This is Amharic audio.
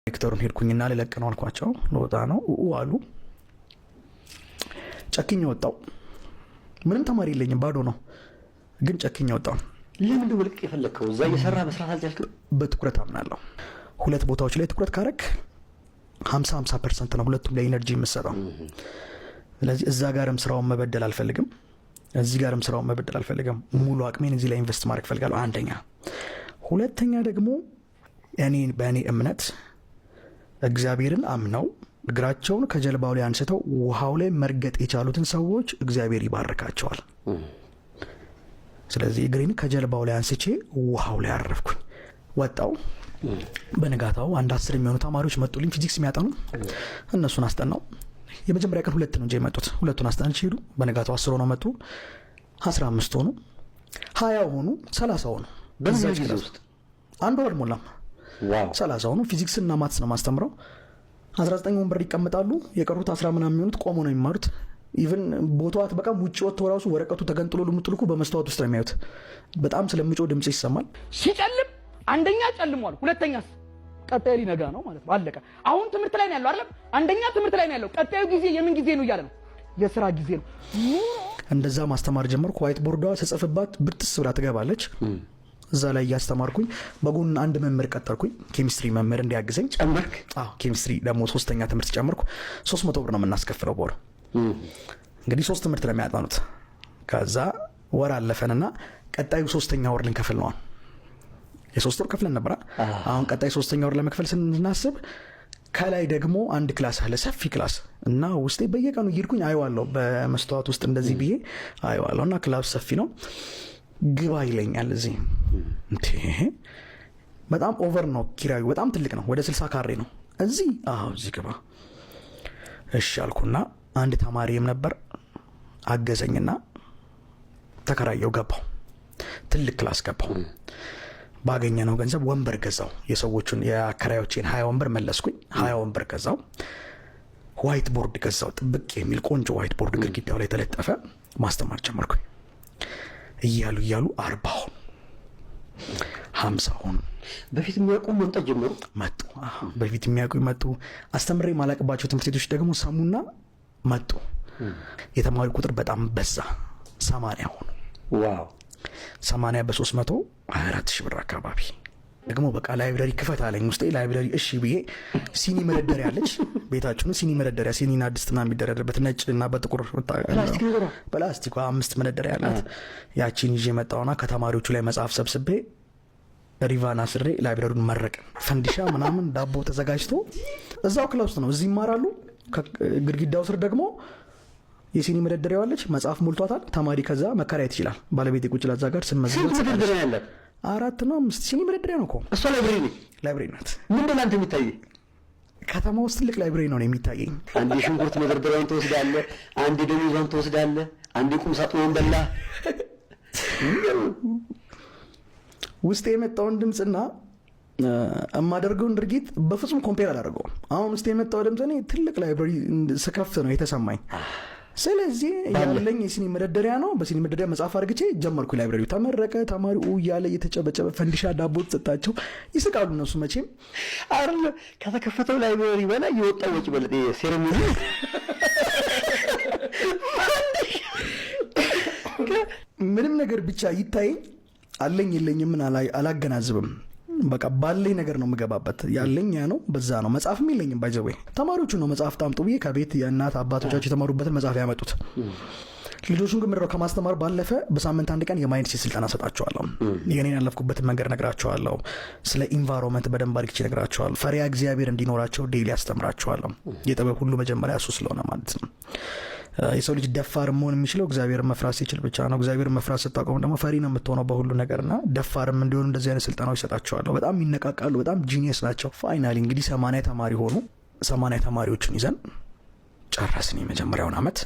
ዳይሬክተሩን ሄድኩኝና ልለቅ ነው አልኳቸው። ልወጣ ነው አሉ። ጨክኜ ወጣው። ምንም ተማሪ የለኝም፣ ባዶ ነው። ግን ጨክኜ ወጣው። ለምን ልቅ የፈለከው? እዛ እየሰራ መስራት አልቻልክም? በትኩረት አምናለሁ። ሁለት ቦታዎች ላይ ትኩረት ካረክ 50% ነው ሁለቱም ላይ ኢነርጂ የምሰጠው። ስለዚህ እዛ ጋርም ስራውን መበደል አልፈልግም፣ እዚህ ጋርም ስራውን መበደል አልፈልግም። ሙሉ አቅሜን እዚህ ላይ ኢንቨስት ማድረግ ፈልጋለሁ። አንደኛ። ሁለተኛ ደግሞ በእኔ እምነት እግዚአብሔርን አምነው እግራቸውን ከጀልባው ላይ አንስተው ውሃው ላይ መርገጥ የቻሉትን ሰዎች እግዚአብሔር ይባርካቸዋል። ስለዚህ እግሬን ከጀልባው ላይ አንስቼ ውሃው ላይ አረፍኩኝ። ወጣው። በነጋታው አንድ 10 የሚሆኑ ተማሪዎች መጡልኝ፣ ፊዚክስ የሚያጠኑ። እነሱን አስጠናው። የመጀመሪያ ቀን 2 ነው እንጂ የመጡት፣ ሁለቱን አስጠንቼ ሄዱ። በነጋታው 10 ሆነው መጡ፣ 15 ሆኑ፣ 20 ሆኑ፣ 30 ሆኑ። በዛች ጊዜ ውስጥ አንድ ወር ሞላም። ዋው! 30 ሆኑ። ፊዚክስ እና ማትስ ነው ማስተምረው። 19 ወንበር ይቀመጣሉ፣ የቀሩት 10 ምናምን የሚሆኑት ቆሞ ነው የሚማሩት። ኢቭን ቦታው አትበቃም፣ ውጪ ወጥተው ራሱ ወረቀቱ ተገንጥሎ ልምጥልኩ በመስታወት ውስጥ ነው የሚያዩት። በጣም ስለምጮህ ድምጽ ይሰማል። ሲጨልም አንደኛ ጨልሟል፣ ሁለተኛስ ቀጣዩ ሊነጋ ነው ማለት ነው። አለቀ። አሁን ትምህርት ላይ ነው ያለው አይደል? አንደኛ ትምህርት ላይ ነው ያለው። ቀጣዩ ጊዜ የምን ጊዜ ነው እያለ ነው? የሥራ ጊዜ ነው። እንደዛ ማስተማር ጀመርኩ። ዋይት ቦርዷ ተጽፈባት ብርትስ ብላ ትገባለች። እዛ ላይ እያስተማርኩኝ በጎን አንድ መምህር ቀጠርኩኝ፣ ኬሚስትሪ መምህር እንዲያግዘኝ ጨመርክ? አዎ፣ ኬሚስትሪ ደግሞ 3ኛ ትምህርት ጨመርኩ። 300 ብር ነው የምናስከፍለው በወር። እንግዲህ 3 ትምህርት ነው የሚያጠኑት። ከዛ ወር አለፈንና ቀጣዩ 3ኛ ወር ልንከፍል ነው። የ3 ወር ከፍለን ነበር። አሁን ቀጣይ 3ኛ ወር ለመክፈል ስናስብ ከላይ ደግሞ አንድ ክላስ አለ፣ ሰፊ ክላስ እና ውስጤ በየቀኑ እየሄድኩኝ አየዋለሁ፣ በመስተዋት ውስጥ እንደዚህ ብዬ አየዋለሁ። እና ክላስ ሰፊ ነው፣ ግባ ይለኛል። እዚህ እንዴ በጣም ኦቨር ነው ኪራዩ፣ በጣም ትልቅ ነው፣ ወደ 60 ካሬ ነው። እዚህ እዚህ ግባ እሺ አልኩና አንድ ተማሪም ነበር አገዘኝና ተከራየው፣ ገባው። ትልቅ ክላስ ገባው። ባገኘነው ገንዘብ ወንበር ገዛው። የሰዎቹን የአከራዮቼን 20 ወንበር መለስኩኝ። 20 ወንበር ገዛው። ዋይት ቦርድ ገዛው፣ ጥብቅ የሚል ቆንጆ ዋይት ቦርድ ግድግዳው ላይ ተለጠፈ። ማስተማር ጀመርኩኝ። እያሉ 40 ሆኑ፣ 50 ሆኑ። በፊት የሚያውቁ መምጣት ጀመሩ፣ መጡ። በፊት የሚያውቁ መጡ። አስተምሬ ማላቅባቸው ትምህርት ቤቶች ደግሞ ሰሙና መጡ። የተማሪ ቁጥር በጣም በዛ፣ 80 ሆኑ። ዋው! 80 በ324 ሺህ ብር አካባቢ። ደግሞ በቃ ላይብረሪ ክፈት አለኝ ውስጤ። ላይብረሪ እሺ ብዬ ሲኒ መደርደሪያ አለች ቤታችን። ሲኒ መደርደሪያ፣ ሲኒና ድስትና የሚደረደርበት ነጭ እና በጥቁር ፕላስቲክ 5 መደርደሪያ አላት። ያቺን ይዤ መጣሁና ከተማሪዎቹ ላይ መጽሐፍ ሰብስቤ ሪቫን አስሬ ላይብረሪውን መረቅን። ፈንዲሻ ምናምን ዳቦ ተዘጋጅቶ እዛው ክላስ ውስጥ ነው። እዚህ ይማራሉ። ግድግዳው ስር ደግሞ የሲኒ መደርደሪያ አለች፣ መጽሐፍ ሞልቷታል። ተማሪ ከዛ መከራየት ይችላል። ባለቤቴ ቁጭ ላዛ ጋር ስንመዝገብ ስንት መደርደሪያ ያለ? 4 ነው 5 ሲኒ መደርደሪያ ነው እኮ። እሷ ላይብረሪ ናት። ምንድን ነው አንተ የሚታየኝ? ከተማ ውስጥ ትልቅ ላይብረሪ ነው የሚታየኝ። አንድ ሽንኩርት መደርደሪያውን ትወስዳለህ፣ አንድ ደሞዟን ትወስዳለህ፣ አንድ ቁም ሳጥኗን በላ። ውስጥ የመጣውን ድምፅና የማደርገውን ድርጊት በፍጹም ኮምፔር አላደርገውም። አሁን ውስጥ የመጣው ድምፅ እኔ ትልቅ ላይብረሪ ስከፍት ነው የተሰማኝ። ስለዚህ ያለኝ የሲኒ መደርደሪያ ነው። በሲኒ መደርደሪያ መጽሐፍ አድርግቼ ጀመርኩ። ላይብረሪው ተመረቀ። ተማሪው እያለ እየተጨበጨበ ፈንዲሻ ዳቦ ተሰጣቸው። ይስቃሉ እነሱ መቼም አይደል። ከተከፈተው ላይብረሪ በላይ የወጣው ወጪ በለጠ። ሴሬሞኒ ምንም ነገር ብቻ ይታየኝ፣ አለኝ የለኝም ምን አላገናዝብም። በቃ ባለኝ ነገር ነው የምገባበት። ያለኝ ያ ነው፣ በዛ ነው። መጽሐፍም የለኝም። ባይዘዌ ተማሪዎቹ ነው መጽሐፍ ታምጡ ብዬ ከቤት የእናት አባቶቻቸው የተማሩበትን መጽሐፍ ያመጡት። ልጆቹን ግን ምድረው ከማስተማር ባለፈ በሳምንት አንድ ቀን የማይንድ ሴት ስልጠና ሰጣቸዋለሁ። የኔን ያለፍኩበትን መንገድ ነግራቸዋለሁ። ስለ ኢንቫይሮንመንት በደንብ አድርጌ ነግራቸዋለሁ። ፈሪሃ እግዚአብሔር እንዲኖራቸው ዴይሊ አስተምራቸዋለሁ። የጥበብ ሁሉ መጀመሪያ እሱ ስለሆነ ማለት ነው። የሰው ልጅ ደፋር መሆን የሚችለው እግዚአብሔርን መፍራት ሲችል ብቻ ነው። እግዚአብሔርን መፍራት ስታቆም ደግሞ ፈሪ ነው የምትሆነው በሁሉ ነገርና ደፋርም እንዲሆኑ እንደዚህ አይነት ስልጠናዎች ይሰጣቸዋለሁ። በጣም ይነቃቃሉ። በጣም ጂኒየስ ናቸው። ፋይናሊ እንግዲህ 80 ተማሪ ሆኑ። 80 ተማሪዎችን ይዘን ጨረስን የመጀመሪያውን ዓመት።